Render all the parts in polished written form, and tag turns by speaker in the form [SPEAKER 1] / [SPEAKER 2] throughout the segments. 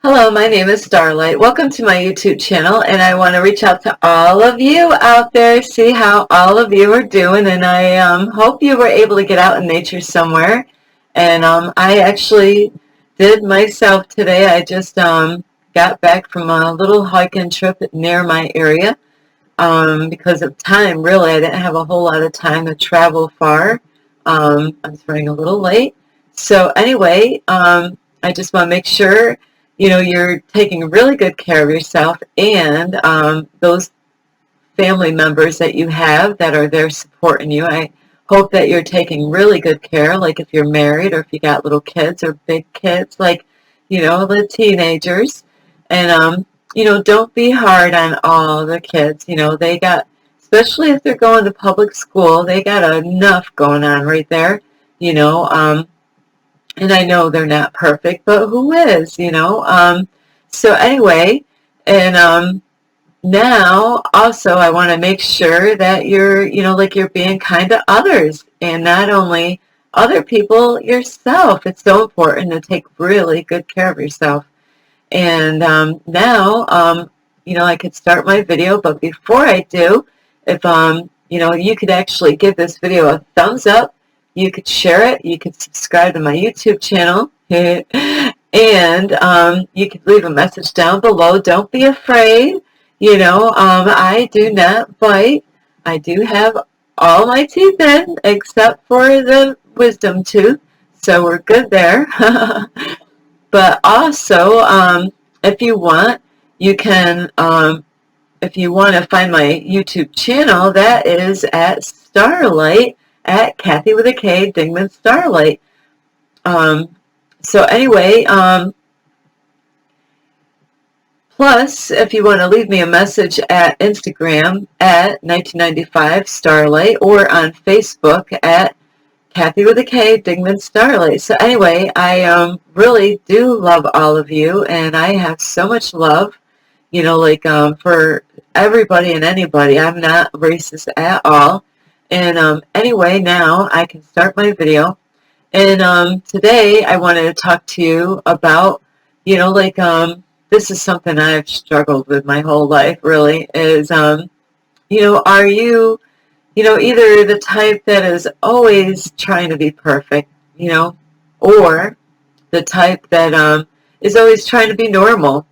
[SPEAKER 1] Hello, my name is Starlight. Welcome to my YouTube channel, and I want to reach out to all of you out there, see how all of you are doing, and I hope you were able to get out in nature somewhere. And I actually did myself today. I just got back from a little hiking trip near my area because of time, really. I didn't have a whole lot of time to travel far. I was running a little late. So anyway, I just want to make sure you're taking really good care of yourself and those family members that you have that are there supporting you. I hope that you're taking really good care, like if you're married or if you got little kids or big kids, like, the teenagers. And, don't be hard on all the kids. They got, especially if they're going to public school, they got enough going on right there, you know. And I know they're not perfect, but who is? So anyway, and now also I want to make sure that like you're being kind to others and not only other people, yourself. It's so important to take really good care of yourself. And now, I could start my video, but before I do, if, you could actually give this video a thumbs up, you could share it, you could subscribe to my YouTube channel, and you could leave a message down below. Don't be afraid. I do not bite. I do have all my teeth in except for the wisdom tooth, so we're good there. But also, if you want, you can, if you want to find my YouTube channel, that is at Starlight, at Kathy with a K, Dingman Starlight. So anyway, plus, if you want to leave me a message at Instagram at 1995 Starlight or on Facebook at Kathy with a K, Dingman Starlight. So anyway, I really do love all of you, and I have so much love, for everybody and anybody. I'm not racist at all. And anyway, now I can start my video. And today I wanted to talk to you about, this is something I've struggled with my whole life, really, is, are you either the type that is always trying to be perfect, or the type that is always trying to be normal.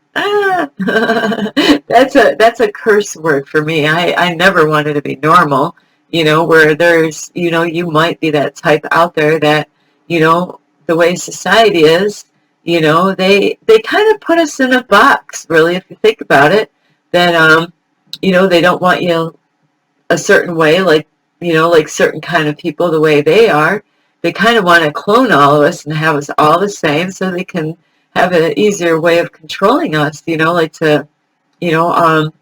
[SPEAKER 1] That's a curse word for me. I never wanted to be normal, where there's, you might be that type out there that, the way society is, they kind of put us in a box, really, if you think about it, that, they don't want you a certain way, like certain kind of people, the way they are. They kind of want to clone all of us and have us all the same so they can have an easier way of controlling us, you know, um,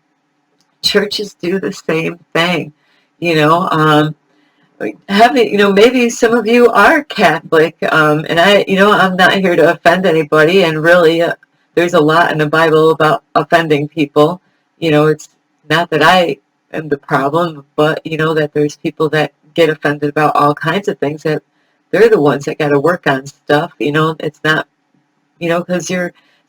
[SPEAKER 1] churches do the same thing, you know, having, maybe some of you are Catholic, and I'm not here to offend anybody, and really, there's a lot in the Bible about offending people. It's not that I am the problem, but, that there's people that get offended about all kinds of things, that they're the ones that got to work on stuff. It's not, because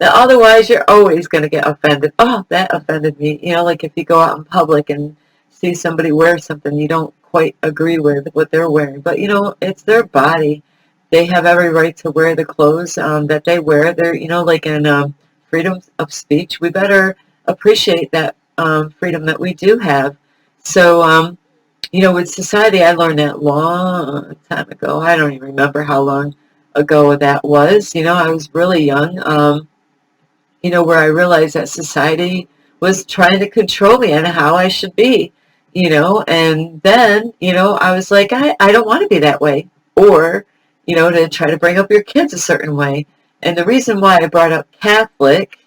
[SPEAKER 1] otherwise you're always going to get offended. Oh, that offended me. Like if you go out in public and see somebody wear something you don't quite agree with what they're wearing, but it's their body. They have every right to wear the clothes that they wear. They're, like in freedom of speech, we better appreciate that freedom that we do have. So, with society, I learned that long time ago. I don't even remember how long ago that was. I was really young, where I realized that society was trying to control me and how I should be, and then, I was like, I don't want to be that way. Or, to try to bring up your kids a certain way. And the reason why I brought up Catholic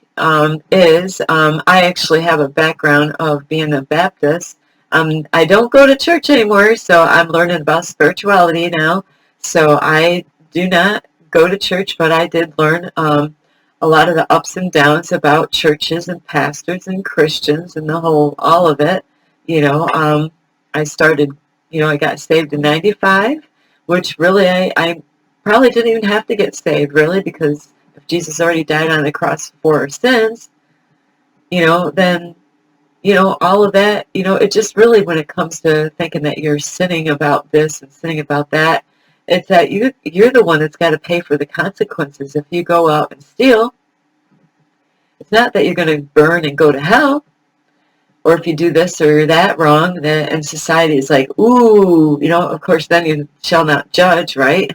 [SPEAKER 1] is I actually have a background of being a Baptist. I don't go to church anymore, so I'm learning about spirituality now. So I do not go to church, but I did learn a lot of the ups and downs about churches and pastors and Christians and all of it. I started, I got saved in 95, which really I probably didn't even have to get saved, really, because if Jesus already died on the cross for our sins, then, all of that, it just really, when it comes to thinking that you're sinning about this and sinning about that, it's that you're the one that's got to pay for the consequences. If you go out and steal, it's not that you're going to burn and go to hell, or if you do this or that wrong, and society is like, ooh, of course, then you shall not judge, right?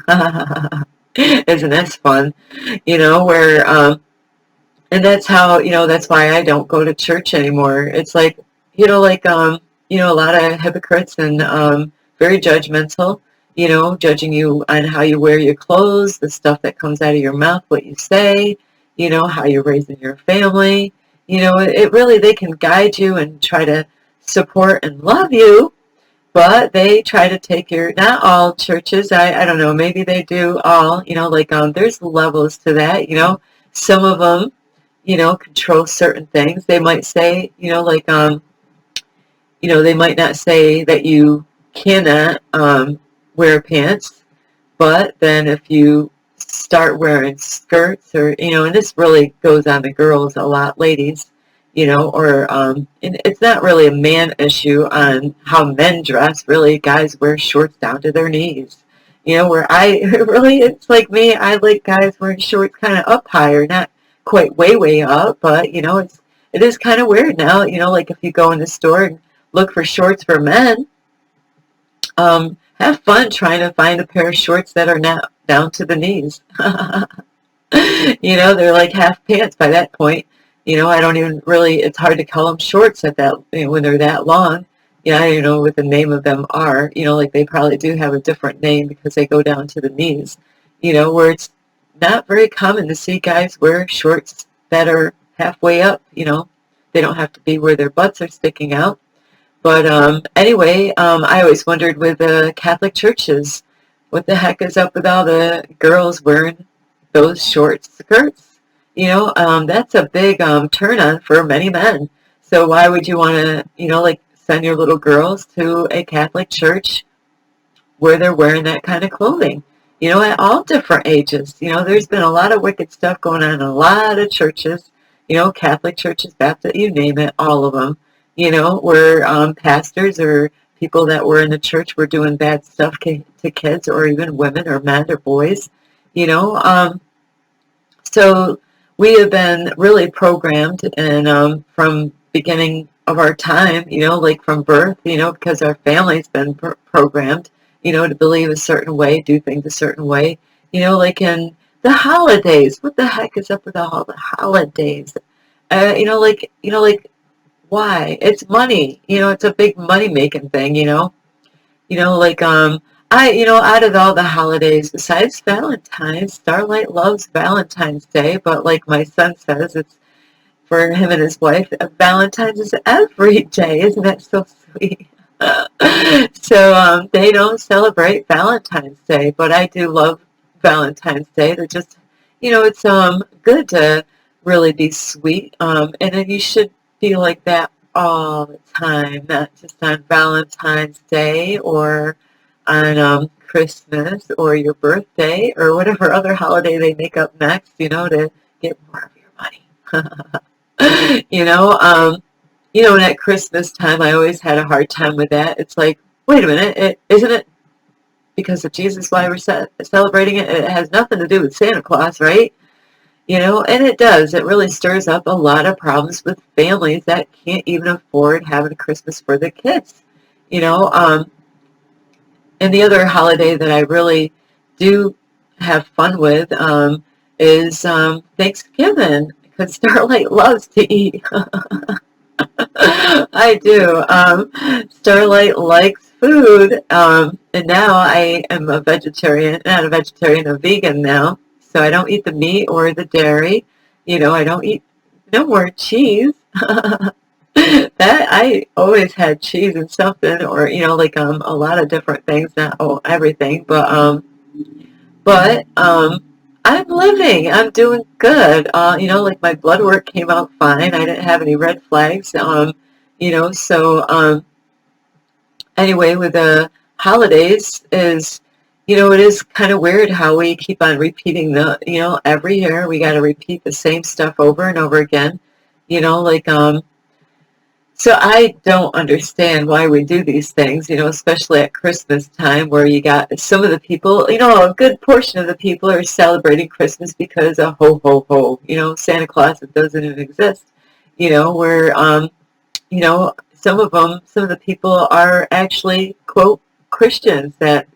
[SPEAKER 1] Isn't this fun? Where, and that's how, that's why I don't go to church anymore. It's like, a lot of hypocrites and very judgmental, judging you on how you wear your clothes, the stuff that comes out of your mouth, what you say, how you're raising your family. It really, they can guide you and try to support and love you, but they try to take not all churches, I don't know, maybe they do all, there's levels to that, some of them, control certain things. They might say, they might not say that you cannot wear pants, but then if you start wearing skirts or, and this really goes on to girls a lot, ladies, or, and it's not really a man issue on how men dress. Really, guys wear shorts down to their knees. Where really, it's like me, I like guys wearing shorts kind of up higher, not quite way up, but, it is kind of weird now, like if you go in the store and look for shorts for men, have fun trying to find a pair of shorts that are not down to the knees. They're like half pants by that point. I don't even really, it's hard to call them shorts at that, when they're that long. I don't know what the name of them are, like they probably do have a different name because they go down to the knees, where it's not very common to see guys wear shorts that are halfway up, they don't have to be where their butts are sticking out. But anyway, I always wondered with the Catholic churches, what the heck is up with all the girls wearing those short skirts? That's a big turn on for many men. So why would you want to, send your little girls to a Catholic church where they're wearing that kind of clothing? At all different ages. There's been a lot of wicked stuff going on in a lot of churches, Catholic churches, Baptist, you name it, all of them, where pastors or people that were in the church were doing bad stuff to kids or even women or men or boys, so we have been really programmed and from beginning of our time, like from birth, because our family's been programmed, to believe a certain way, do things a certain way, like in the holidays. What the heck is up with all the holidays? Like why? It's money. It's a big money making thing. Like out of all the holidays besides Valentine's, Starlight loves Valentine's Day, but like my son says, it's for him and his wife. Valentine's is every day. Isn't that so sweet? So they don't celebrate Valentine's Day, but I do love Valentine's Day. They're just, it's good to really be sweet, and then you should be like that all the time, not just on Valentine's Day or on Christmas or your birthday or whatever other holiday they make up next, to get more of your money. And at Christmas time, I always had a hard time with that. It's like, wait a minute, isn't it because of Jesus why we're celebrating it? It has nothing to do with Santa Claus, right? And it does. It really stirs up a lot of problems with families that can't even afford having Christmas for their kids. And the other holiday that I really do have fun with is Thanksgiving, because Starlight loves to eat. I do. Starlight likes food, and now I am a vegetarian, not a vegetarian, a vegan now. So I don't eat the meat or the dairy. I don't eat no more cheese. That I always had cheese and something, or like a lot of different things, not everything, but I'm living. I'm doing good. Like my blood work came out fine. I didn't have any red flags. So anyway, with the holidays is, it is kind of weird how we keep on repeating every year we got to repeat the same stuff over and over again. Like, so I don't understand why we do these things, especially at Christmas time where you got some of the people, a good portion of the people are celebrating Christmas because of ho, ho, ho, Santa Claus that doesn't even exist, where, some of the people are actually, quote, Christians that,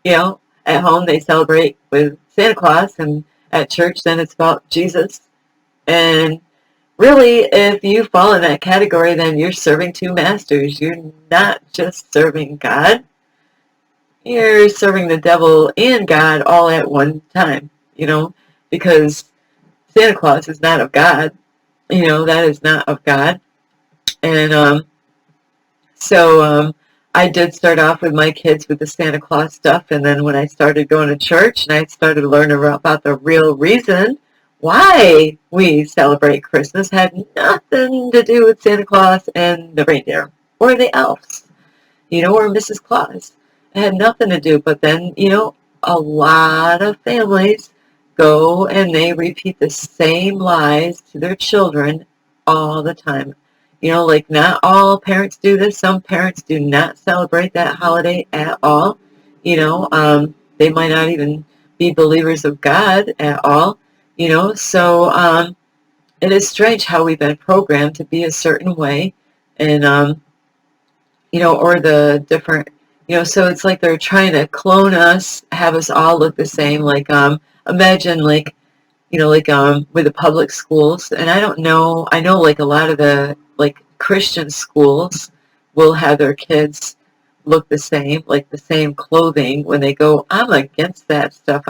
[SPEAKER 1] at home they celebrate with Santa Claus and at church then it's about Jesus. And really, if you fall in that category, then you're serving two masters. You're not just serving God. You're serving the devil and God all at one time, because Santa Claus is not of God. That is not of God. And so I did start off with my kids with the Santa Claus stuff, and then when I started going to church and I started learning about the real reason why we celebrate Christmas had nothing to do with Santa Claus and the reindeer or the elves, or Mrs. Claus. It had nothing to do, but then, a lot of families go and they repeat the same lies to their children all the time. Like not all parents do this. Some parents do not celebrate that holiday at all. They might not even be believers of God at all. So it is strange how we've been programmed to be a certain way, and or the different, so it's like they're trying to clone us, have us all look the same. Like imagine like with the public schools, and I don't know, I know like a lot of the like Christian schools will have their kids look the same, like the same clothing when they go. I'm against that stuff.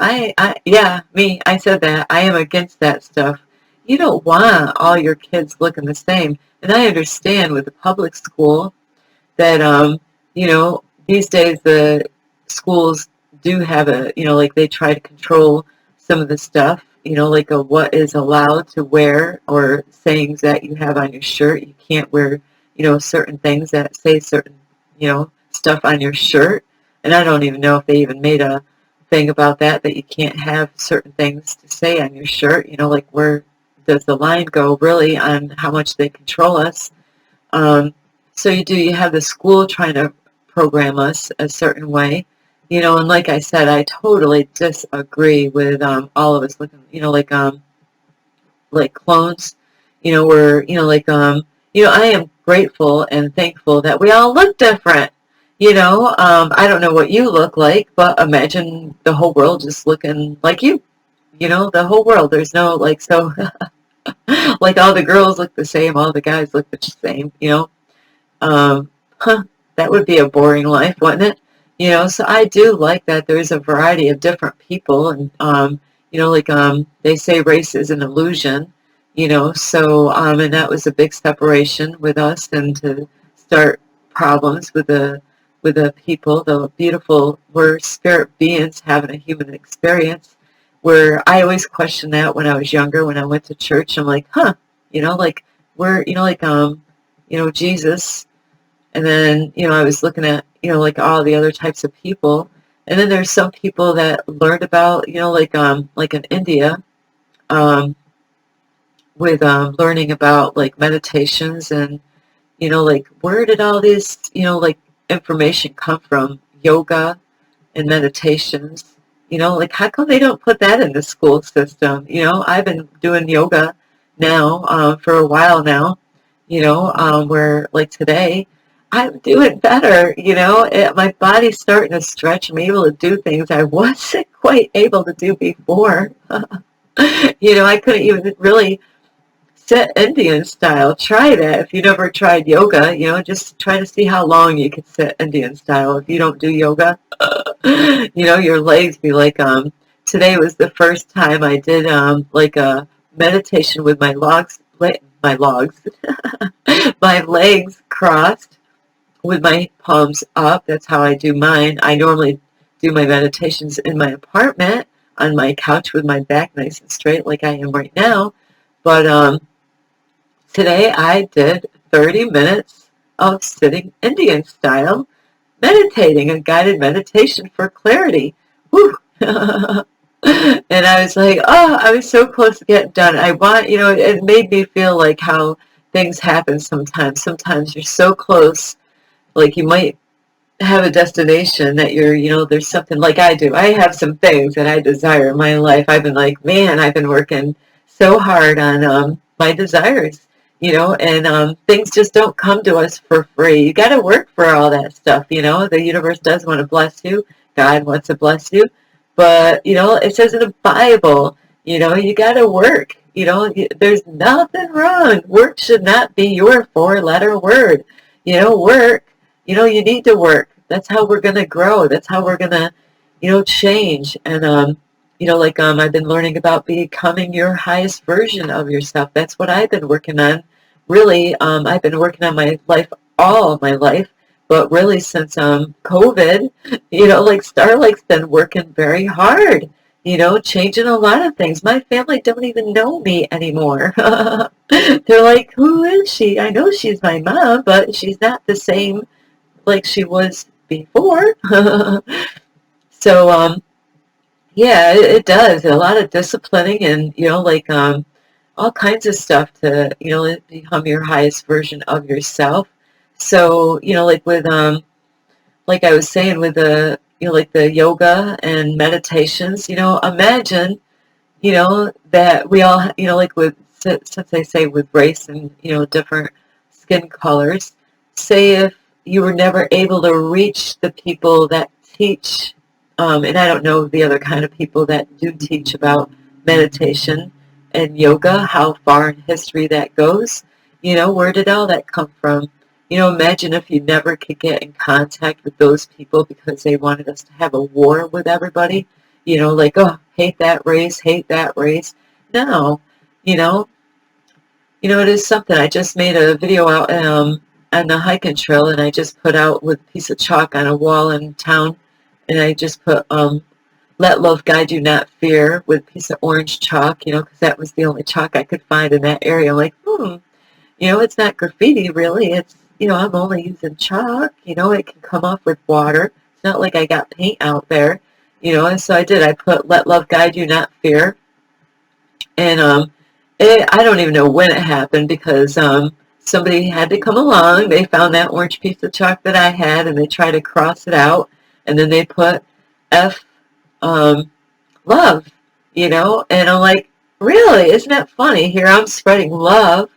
[SPEAKER 1] Yeah, me, I said that. I am against that stuff. You don't want all your kids looking the same. And I understand with the public school that, these days the schools do have like they try to control some of the stuff, like what is allowed to wear or sayings that you have on your shirt. You can't wear, certain things that say certain, stuff on your shirt. And I don't even know if they even made a thing about that you can't have certain things to say on your shirt, like where does the line go really on how much they control us. So you have the school trying to program us a certain way, and like I said, I totally disagree with all of us looking, like clones, where, I am grateful and thankful that we all look different. I don't know what you look like, but imagine the whole world just looking like you, the whole world. There's no like, so like all the girls look the same, all the guys look the same, um, huh, that would be a boring life, wouldn't it? So I do like that there's a variety of different people, and like they say race is an illusion, so and that was a big separation with us, and to start problems with the people, the beautiful, we're spirit beings having a human experience. Where I always questioned that when I was younger, when I went to church, I'm like, like we're, like Jesus. And then, I was looking at, like all the other types of people. And then there's some people that learned about, like in India, um, with learning about like meditations and, like where did all this, like information come from? Yoga and meditations, like how come they don't put that in the school system? I've been doing yoga now for a while now, where like today I'm doing better, my body's starting to stretch. I'm able to do things I wasn't quite able to do before. I couldn't even really sit Indian style. Try that if you never tried yoga, just try to see how long you can sit Indian style if you don't do yoga. Your legs be like, today was the first time I did like a meditation with my my legs crossed with my palms up. That's how I do mine. I normally do my meditations in my apartment on my couch with my back nice and straight like I am right now. But today I did 30 minutes of sitting Indian style, meditating, a guided meditation for clarity. whew. And I was like, oh, I was so close to getting done. I want, it made me feel like how things happen sometimes. Sometimes you're so close, like you might have a destination that there's something like I do. I have some things that I desire in my life. I've been like, man, I've been working so hard on my desires, and things just don't come to us for free. You got to work for all that stuff, The universe does want to bless you. God wants to bless you. But, it says in the Bible, you got to work. There's nothing wrong. Work should not be your four-letter word. Work. You need to work. That's how we're going to grow. That's how we're going to, change. And, I've been learning about becoming your highest version of yourself. That's what I've been working on. Really, I've been working on my life all my life. But really since COVID, Starlight's been working very hard, changing a lot of things. My family don't even know me anymore. They're like, who is she? I know she's my mom, but she's not the same like she was before. So, yeah, it does. A lot of disciplining and, all kinds of stuff to, become your highest version of yourself. So, like I was saying with the yoga and meditations, imagine, that we all, since they say with race and, different skin colors, say if you were never able to reach the people that teach, and I don't know the other kind of people that do teach about meditation and yoga, how far in history that goes, where did all that come from? Imagine if you never could get in contact with those people because they wanted us to have a war with everybody, oh, hate that race, hate that race. No, you know, it is something. I just made a video out on the hiking trail, and I just put out with a piece of chalk on a wall in town, and I just put "Let love guide you, not fear" with a piece of orange chalk, because that was the only chalk I could find in that area. I'm like, it's not graffiti really. It's I'm only using chalk. It can come off with water. It's not like I got paint out there. And so I did. I put "Let love guide you, not fear," and I don't even know when it happened because somebody had to come along. They found that orange piece of chalk that I had, and they tried to cross it out, and then they put F love, and I'm like, really? Isn't that funny? Here I'm spreading love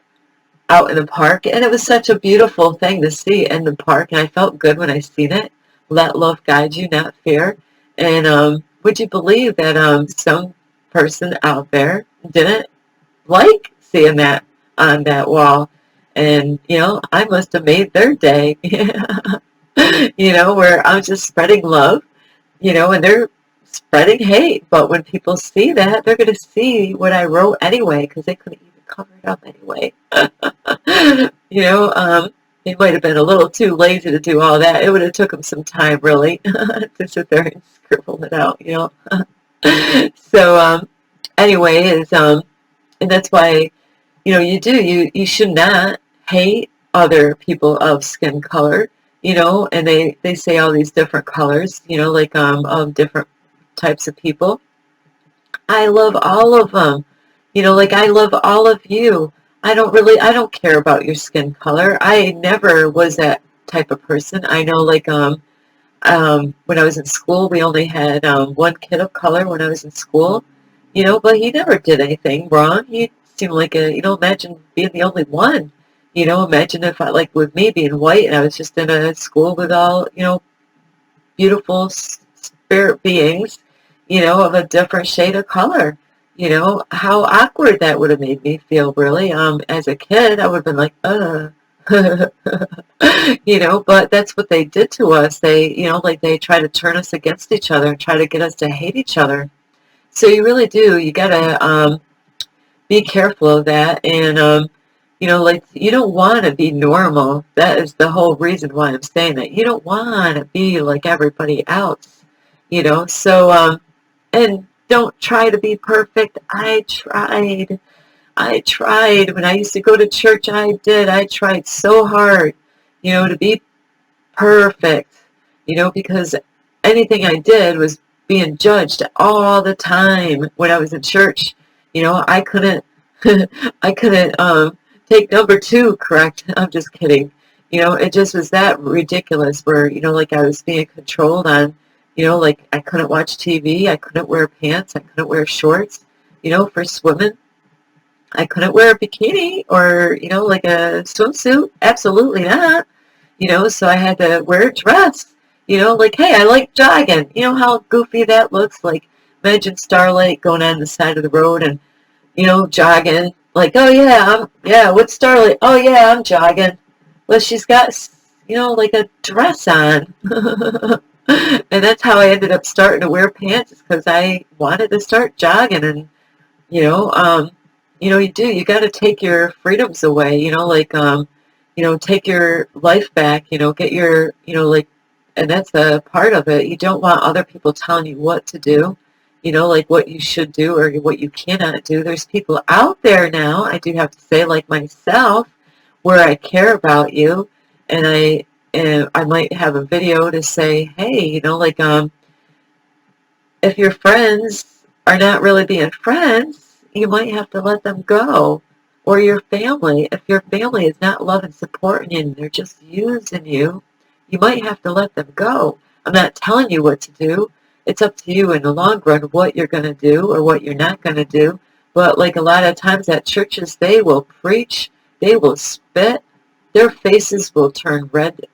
[SPEAKER 1] out in the park, and it was such a beautiful thing to see in the park, and I felt good when I seen it. Let love guide you, not fear. And would you believe that some person out there didn't like seeing that on that wall? And I must have made their day. Where I'm just spreading love, and they're spreading hate. But when people see that, they're going to see what I wrote anyway, because they couldn't even cover it up anyway. They might have been a little too lazy to do all that. It would have took them some time, really, to sit there and scribble it out, So, anyway, and that's why, you should not hate other people of skin color, and they say all these different colors, of different types of people. I love all of them. I love all of you. I don't care about your skin color. I never was that type of person. I know, when I was in school, we only had one kid of color when I was in school, but he never did anything wrong. He seemed like imagine being the only one. Imagine if with me being white and I was just in a school with all, beautiful spirit beings, of a different shade of color. How awkward that would have made me feel, really. As a kid, I would have been like, but that's what they did to us. They, they try to turn us against each other and try to get us to hate each other. So you really do. You gotta be careful of that. And, you don't want to be normal. That is the whole reason why I'm saying that. You don't want to be like everybody else, So, and don't try to be perfect. I tried. When I used to go to church, I did. I tried so hard, to be perfect, because anything I did was being judged all the time when I was in church. I couldn't, I couldn't take number two correct. I'm just kidding. It just was that ridiculous where, like I was being controlled on, like I couldn't watch TV, I couldn't wear pants, I couldn't wear shorts, for swimming. I couldn't wear a bikini or, like a swimsuit. Absolutely not. So I had to wear a dress. Like, hey, I like jogging. You know how goofy that looks? Like, imagine Starlight going on the side of the road and, jogging. Like, oh yeah, what's Starlight? Oh yeah, I'm jogging. Well, she's got, like a dress on. And that's how I ended up starting to wear pants, because I wanted to start jogging. And, you know, um, you got to take your freedoms away, like, take your life back, get your, like, and that's a part of it. You don't want other people telling you what to do, like what you should do or what you cannot do. There's people out there now, I do have to say, like myself, where I care about you, and I might have a video to say, hey, like, if your friends are not really being friends, you might have to let them go. Or your family, if your family is not loving, supporting you, and they're just using you, you might have to let them go. I'm not telling you what to do. It's up to you in the long run what you're going to do or what you're not going to do. But like a lot of times at churches, they will preach, they will spit, their faces will turn red,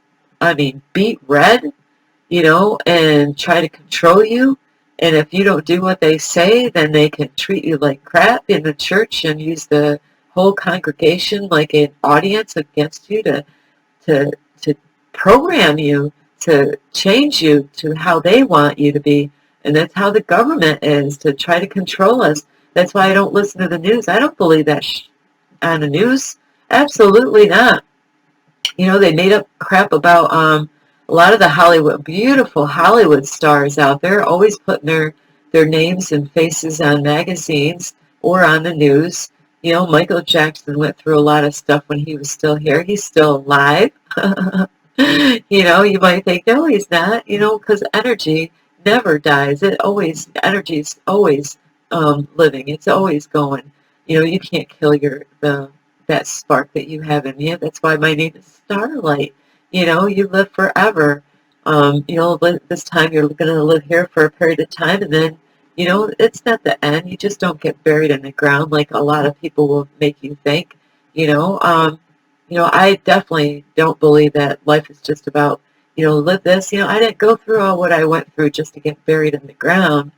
[SPEAKER 1] beet red, and try to control you. And if you don't do what they say, then they can treat you like crap in the church and use the whole congregation like an audience against you to program you, to change you to how they want you to be. And that's how the government is, to try to control us. That's why I don't listen to the news. I don't believe that on the news. Absolutely not. They made up crap about a lot of the Hollywood, beautiful Hollywood stars out there, always putting their names and faces on magazines or on the news. Michael Jackson went through a lot of stuff when he was still here. He's still alive. You might think, no, he's not, because energy never dies. Energy is always living. It's always going. You can't kill that spark that you have in you. That's why my name is Starlight. You live forever. This time you're going to live here for a period of time, and then, it's not the end. You just don't get buried in the ground like a lot of people will make you think. I definitely don't believe that life is just about, live this. I didn't go through all what I went through just to get buried in the ground.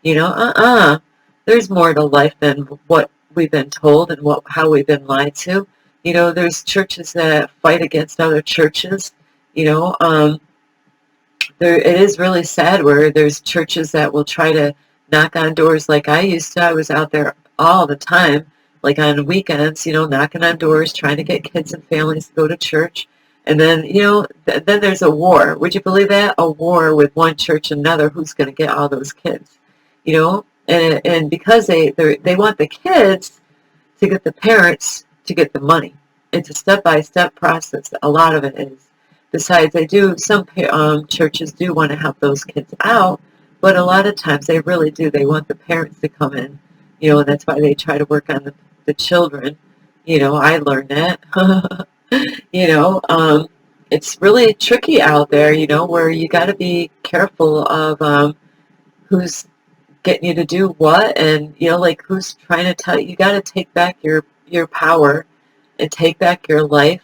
[SPEAKER 1] There's more to life than what we've been told and how we've been lied to. There's churches that fight against other churches. It is really sad where there's churches that will try to knock on doors like I used to. I was out there all the time, like on weekends, knocking on doors, trying to get kids and families to go to church. And then, then there's a war. Would you believe that? A war with one church and another. Who's going to get all those kids? And because they want the kids to get the parents to get the money. It's a step-by-step process. A lot of it is. Besides, some churches do want to help those kids out, but a lot of times they really do. They want the parents to come in, and that's why they try to work on the children. I learned that. It's really tricky out there, where you got to be careful of who's getting you to do what, and like who's trying to tell you. You got to take back your power and take back your life.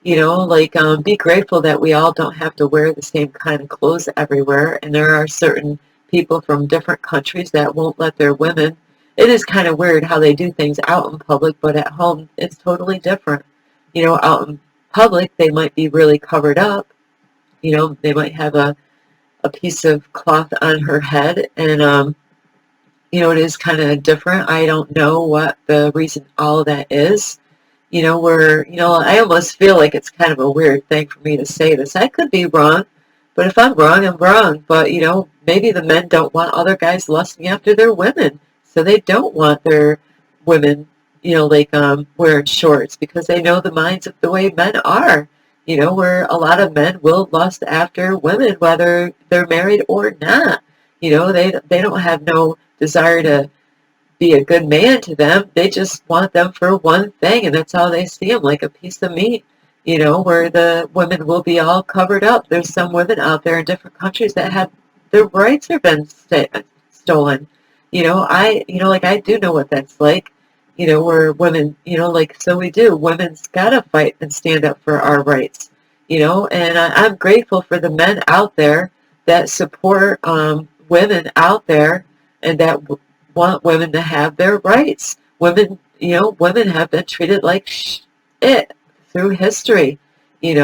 [SPEAKER 1] Be grateful that we all don't have to wear the same kind of clothes everywhere, and there are certain people from different countries that won't let their women. It is kind of weird how they do things out in public, but at home it's totally different. Out in public they might be really covered up. They might have a piece of cloth on her head, and it is kind of different. I don't know what the reason all of that is. Where, I almost feel like it's kind of a weird thing for me to say this. I could be wrong, but if I'm wrong, I'm wrong. But, maybe the men don't want other guys lusting after their women. So they don't want their women, wearing shorts, because they know the minds of the way men are. Where a lot of men will lust after women, whether they're married or not. You know, they don't have no desire to be a good man to them. They just want them for one thing, and that's how they see them, like a piece of meat. You know, where the women will be all covered up. There's some women out there in different countries that have their rights have been stolen. Like I do know what that's like. You know, where women, like so we do. Women's gotta fight and stand up for our rights. You know, and I'm grateful for the men out there that support women out there and that want women to have their rights. Women have been treated like shit through history, and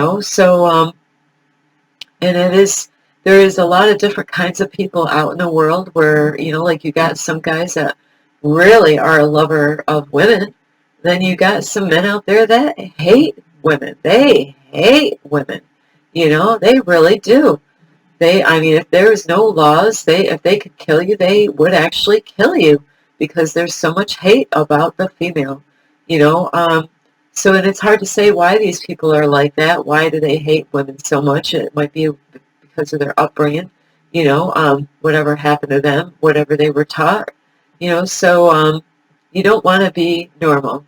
[SPEAKER 1] there is a lot of different kinds of people out in the world where, like you got some guys that really are a lover of women. Then you got some men out there that hate women. They hate women. They really do. If there was no laws, if they could kill you, they would actually kill you because there's so much hate about the female, you know. And it's hard to say why these people are like that. Why do they hate women so much? It might be because of their upbringing, whatever happened to them, whatever they were taught, you don't want to be normal,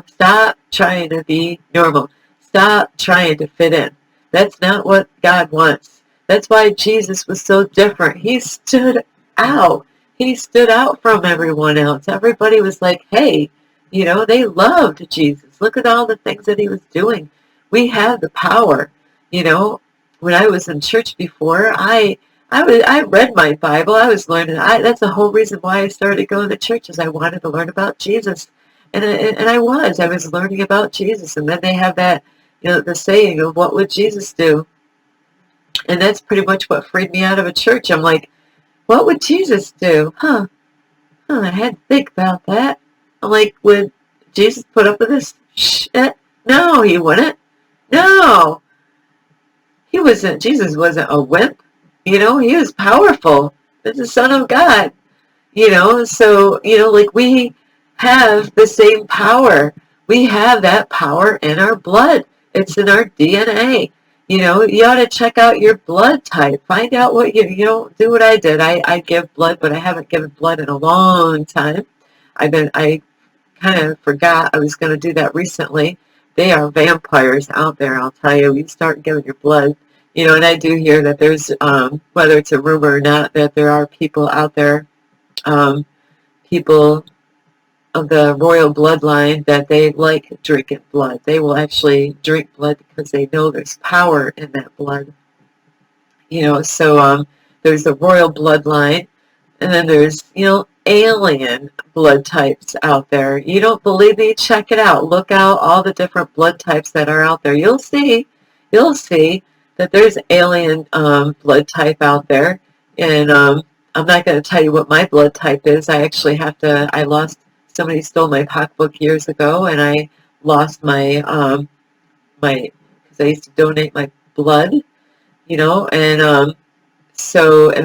[SPEAKER 1] Stop trying to be normal. Stop trying to fit in. That's not what God wants. That's why Jesus was so different. He stood out. He stood out from everyone else. Everybody was like, hey, they loved Jesus. Look at all the things that he was doing. We have the power. When I was in church before, I read my Bible. I was learning. That's the whole reason why I started going to church, is I wanted to learn about Jesus. And I was learning about Jesus. And then they have that, the saying of what would Jesus do? And that's pretty much what freed me out of a church. I'm like, what would Jesus do? I had to think about that. I'm like, would Jesus put up with this shit? No, he wouldn't. No. Jesus wasn't a wimp. He was powerful. He's the Son of God. Like we have the same power. We have that power in our blood. It's in our DNA. You ought to check out your blood type. Find out what do what I did. I give blood, but I haven't given blood in a long time. I kind of forgot I was going to do that recently. They are vampires out there, I'll tell you. You start giving your blood. And I do hear that there's, whether it's a rumor or not, that there are people out there, people of the royal bloodline, that they like drinking blood. They will actually drink blood because they know there's power in that blood. There's the royal bloodline, and then there's, alien blood types out there. You don't believe me? Check it out. Look out all the different blood types that are out there. You'll see that there's alien blood type out there. And I'm not going to tell you what my blood type is. I lost, somebody stole my pocketbook years ago, and I lost because I used to donate my blood, and and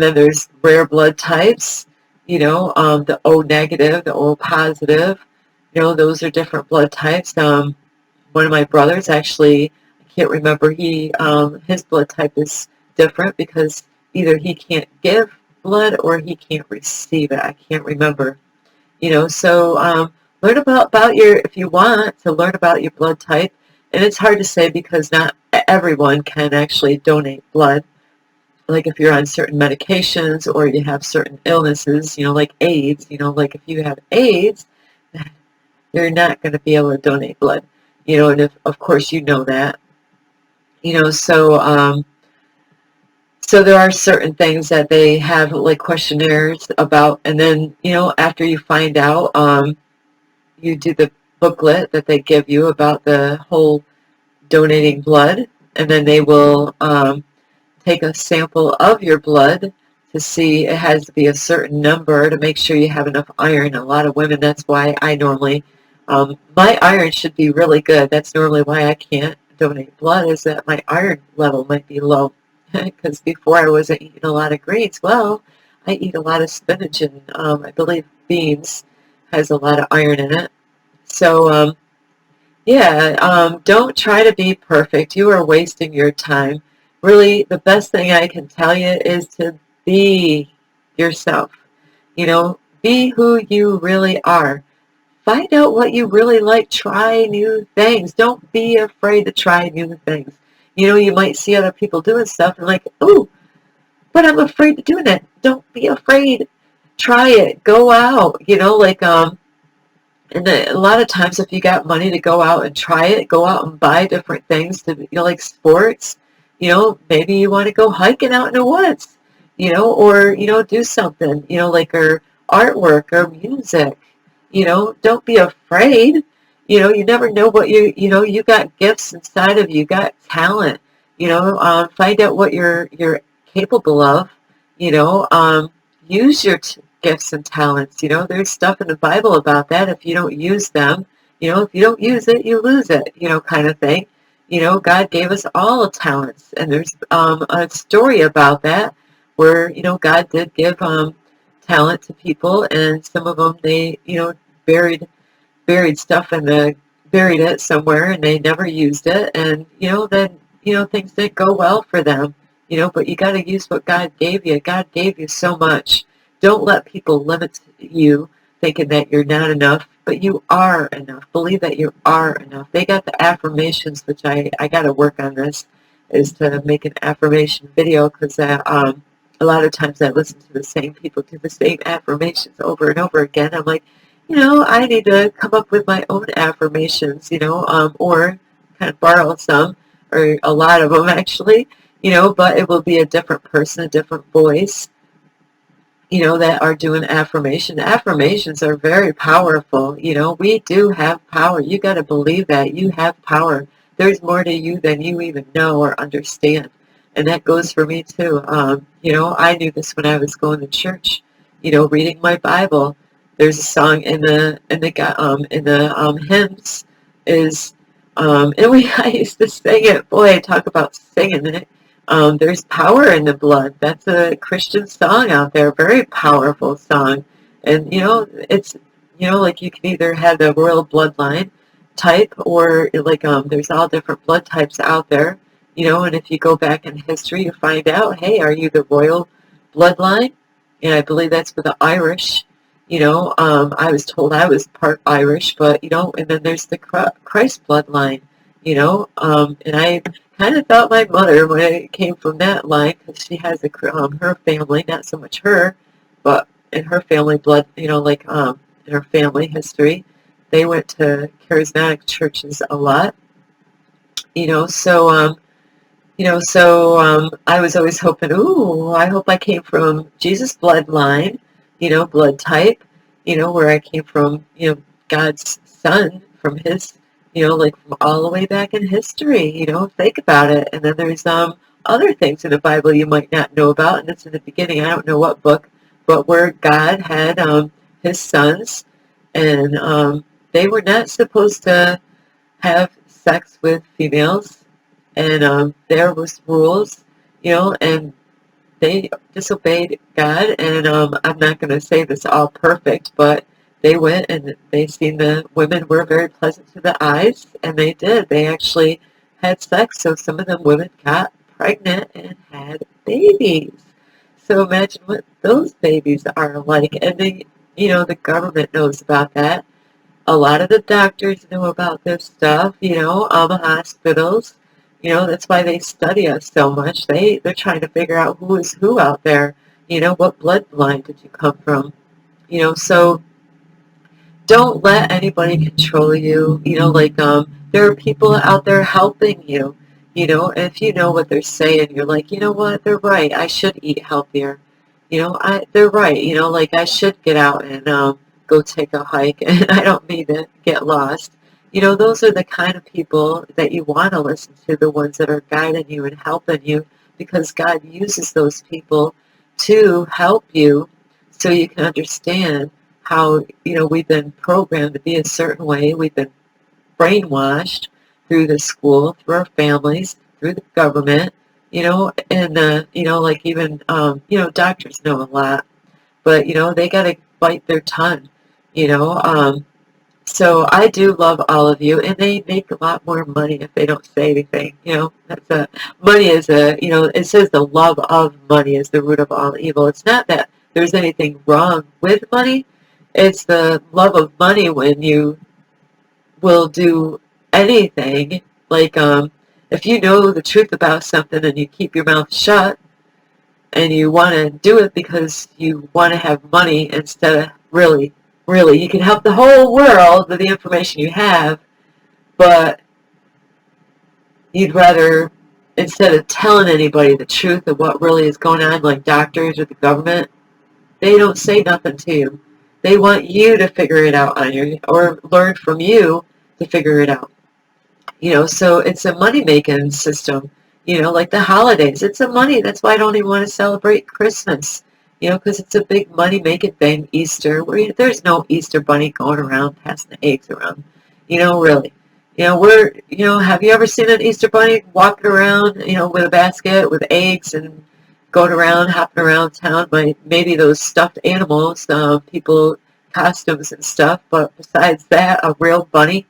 [SPEAKER 1] then there's rare blood types, the O negative, the O positive, those are different blood types. One of my brothers, actually, I can't remember, his blood type is different because either he can't give blood or he can't receive it. I can't remember. Learn about if you want to learn about your blood type. And it's hard to say because not everyone can actually donate blood. Like if you're on certain medications or you have certain illnesses, like AIDS, like if you have AIDS, you're not going to be able to donate blood, and of course you know that, so there are certain things that they have like questionnaires about, and then, after you find out, you do the booklet that they give you about the whole donating blood, and then they will take a sample of your blood to see. It has to be a certain number to make sure you have enough iron. A lot of women, that's why I normally, my iron should be really good. That's normally why I can't donate blood, is that my iron level might be low. Because before I wasn't eating a lot of greens. Well, I eat a lot of spinach, and I believe beans has a lot of iron in it. So, don't try to be perfect. You are wasting your time. Really, the best thing I can tell you is to be. yourself. Be who you really are. Find out what you really like. Try new things. Don't be afraid to try new things. You might see other people doing stuff and like, ooh, but I'm afraid to do that. Don't be afraid. Try it. Go out. And a lot of times if you got money to go out and try it, go out and buy different things to, like sports. Maybe you want to go hiking out in the woods, or, do something, or artwork or music. Don't be afraid. You never know what you got gifts inside of you, got talent. Find out what you're capable of. Use your gifts and talents. There's stuff in the Bible about that. If you don't use them, if you don't use it, you lose it, kind of thing. God gave us all talents, and there's a story about that where, God did give talent to people, and some of them they, buried stuff buried it somewhere, and they never used it, and then things didn't go well for them. But you got to use what God gave you. God gave you so much. Don't let people limit you, thinking that you're not enough, but you are enough. Believe that you are enough. They got the affirmations, which I got to work on this, is to make an affirmation video, because a lot of times I listen to the same people do the same affirmations over and over again. I'm like, I need to come up with my own affirmations, or kind of borrow some, or a lot of them actually, but it will be a different person, a different voice, that are doing affirmation. Affirmations are very powerful. We do have power. You got to believe that you have power. There's more to you than you even know or understand. And that goes for me too. I knew this when I was going to church, reading my Bible. There's a song in the hymns is, I used to sing it. Boy, talk about singing it. There's power in the blood. That's a Christian song out there, very powerful song. And it's like you can either have the royal bloodline type, or like there's all different blood types out there. And if you go back in history, you find out, hey, are you the royal bloodline? And I believe that's for the Irish. I was told I was part Irish, but and then there's the Christ bloodline. And I kind of thought my mother, when I came from that line, because she has her family, not so much her, but in her family blood, in her family history, they went to charismatic churches a lot. So I was always hoping, ooh, I hope I came from Jesus' bloodline, blood type, where I came from, God's son, from his, from all the way back in history, think about it. And then there's other things in the Bible you might not know about, and it's in the beginning, I don't know what book, but where God had his sons, and they were not supposed to have sex with females, and there was rules, and they disobeyed God, and I'm not going to say this all perfect, but they went and they seen the women were very pleasant to the eyes, and they did. They actually had sex, so some of them women got pregnant and had babies. So imagine what those babies are like, and the government knows about that. A lot of the doctors know about this stuff, hospitals. That's why they study us so much. They're trying to figure out who is who out there. What bloodline did you come from? So don't let anybody control you. There are people out there helping you. If you know what they're saying, you're like, you know what, they're right. I should eat healthier. They're right. I should get out and go take a hike, and I don't need to get lost. Those are the kind of people that you want to listen to, the ones that are guiding you and helping you, because God uses those people to help you so you can understand how, we've been programmed to be a certain way. We've been brainwashed through the school, through our families, through the government, and, even, doctors know a lot, but, they got to bite their tongue, you know. So I do love all of you, and they make a lot more money if they don't say anything. Money is it says the love of money is the root of all evil. It's not that there's anything wrong with money. It's the love of money when you will do anything. Like, if you know the truth about something and you keep your mouth shut and you want to do it because you want to have money instead of really, you can help the whole world with the information you have, but you'd rather, instead of telling anybody the truth of what really is going on, like doctors or the government, they don't say nothing to you. They want you to figure it out on your, or learn from you to figure it out. So it's a money-making system, like the holidays. It's a money. That's why I don't even want to celebrate Christmas, because it's a big money-making thing. Easter, where there's no Easter bunny going around passing the eggs around, really. Have you ever seen an Easter bunny walking around, with a basket with eggs and going around, hopping around town? Maybe those stuffed animals, people, costumes and stuff, but besides that, a real bunny.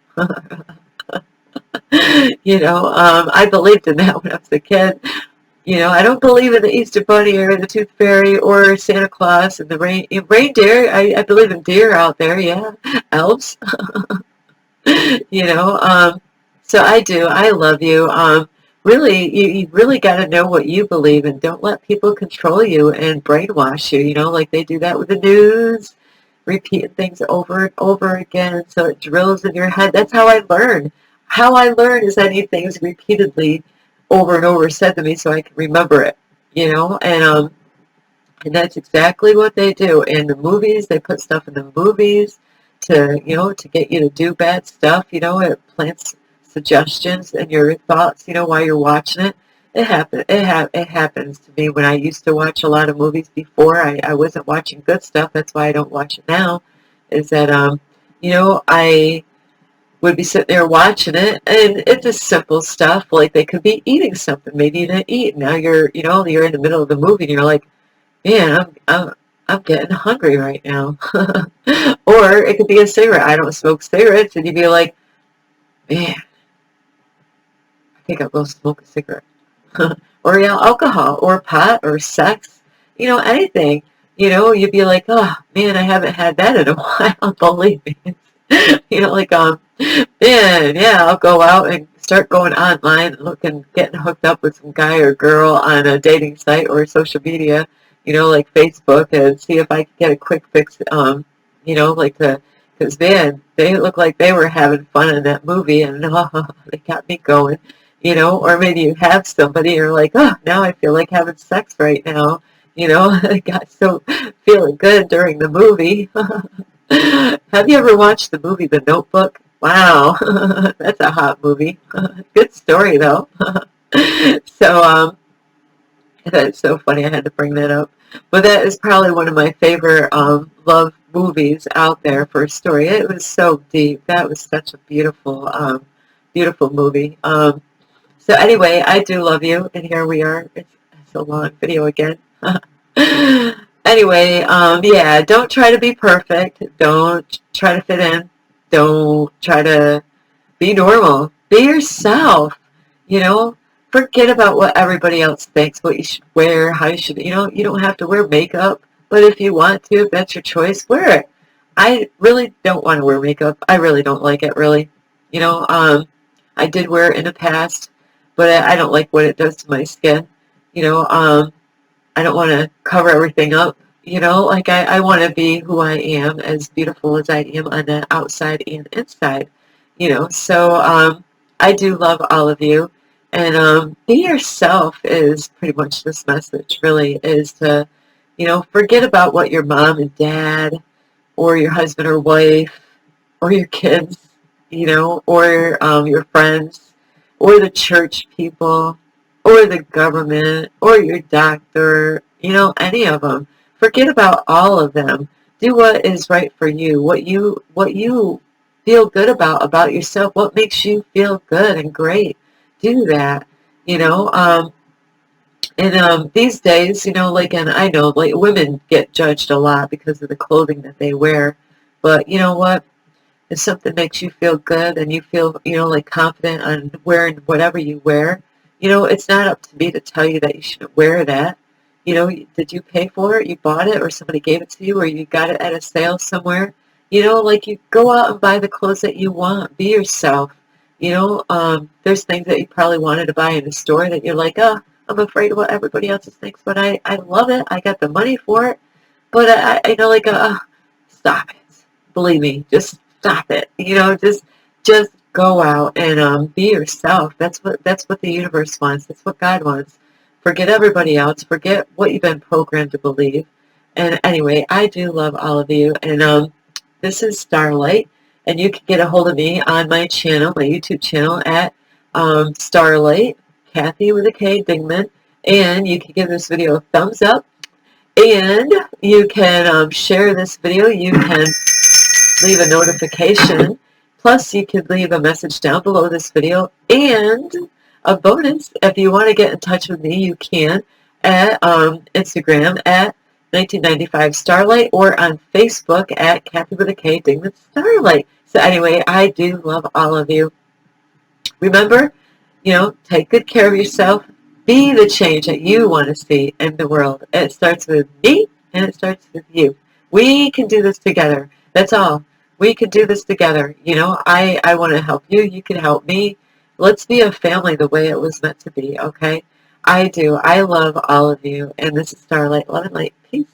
[SPEAKER 1] I believed in that when I was a kid. I don't believe in the Easter Bunny or the Tooth Fairy or Santa Claus and the reindeer. I believe in deer out there, yeah, elves. you know. So I do. I love you. Really, you really got to know what you believe and don't let people control you and brainwash you. Like they do that with the news, repeating things over and over again, so it drills in your head. That's how I learn. How I learn is I need things repeatedly over and over said to me so I can remember it. And that's exactly what they do in the movies. They put stuff in the movies to get you to do bad stuff. It plants suggestions in your thoughts. While you're watching it. It happens to me when I used to watch a lot of movies before. I wasn't watching good stuff. That's why I don't watch it now. Is that I would be sitting there watching it, and it's just simple stuff. Like they could be eating something, maybe you didn't eat. Now you're in the middle of the movie, and you're like, man, I'm getting hungry right now. Or it could be a cigarette. I don't smoke cigarettes, and you'd be like, man, I think I'll go smoke a cigarette. Or alcohol, or pot, or sex, anything. You'd be like, oh man, I haven't had that in a while. Believe me. Like man, yeah, I'll go out and start going online and looking, getting hooked up with some guy or girl on a dating site or social media, like Facebook, and see if I can get a quick fix, because man, they look like they were having fun in that movie, and they got me going, or maybe you have somebody, and you're like, oh, now I feel like having sex right now, I got so feeling good during the movie. Have you ever watched the movie The Notebook? Wow, that's a hot movie. Good story though. So that's so funny. I had to bring that up. But that is probably one of my favorite love movies out there for a story. It was so deep. That was such a beautiful movie. So anyway, I do love you, and here we are. It's a long video again. Anyway, yeah, don't try to be perfect. Don't try to fit in. Don't try to be normal. Be yourself. You know, forget about what everybody else thinks, what you should wear, how you should, you don't have to wear makeup, but if you want to, if that's your choice, wear it. I really don't want to wear makeup. I really don't like it, really. I did wear it in the past, but I don't like what it does to my skin. You know, I don't want to cover everything up. Like I want to be who I am, as beautiful as I am on the outside and inside. So I do love all of you. And be yourself is pretty much this message, really, is to, forget about what your mom and dad or your husband or wife or your kids, or your friends or the church people or the government or your doctor, any of them. Forget about all of them. Do what is right for you, what you feel good about yourself, what makes you feel good and great. Do that, you know. And these days, like, and I know, like, women get judged a lot because of the clothing that they wear. But you know what? If something makes you feel good and you feel, like confident on wearing whatever you wear, it's not up to me to tell you that you shouldn't wear that. You know, did you pay for it? You bought it, or somebody gave it to you, or you got it at a sale somewhere? You know, like you go out and buy the clothes that you want. Be yourself. You know, there's things that you probably wanted to buy in the store that you're like, oh, I'm afraid of what everybody else thinks, but I love it. I got the money for it. But I know, like, stop it. Believe me, just stop it. You know, just go out and be yourself. That's what the universe wants. That's what God wants. Forget everybody else. Forget what you've been programmed to believe. And anyway, I do love all of you. And this is Starlight, and you can get a hold of me on my channel, my YouTube channel at Starlight, Kathy with a K, Dingman. And you can give this video a thumbs up, and you can share this video. You can leave a notification. Plus, you can leave a message down below this video. And a bonus, if you want to get in touch with me, you can at Instagram at 1995 Starlight, or on Facebook at Kathy with a K, Dingman Starlight. So anyway, I do love all of you. Remember, you know, take good care of yourself. Be the change that you want to see in the world. It starts with me, and it starts with you. We can do this together. That's all. We can do this together. You know, I want to help you. You can help me. Let's be a family the way it was meant to be, okay? I do. I love all of you. And this is Starlight. Love and light. Peace.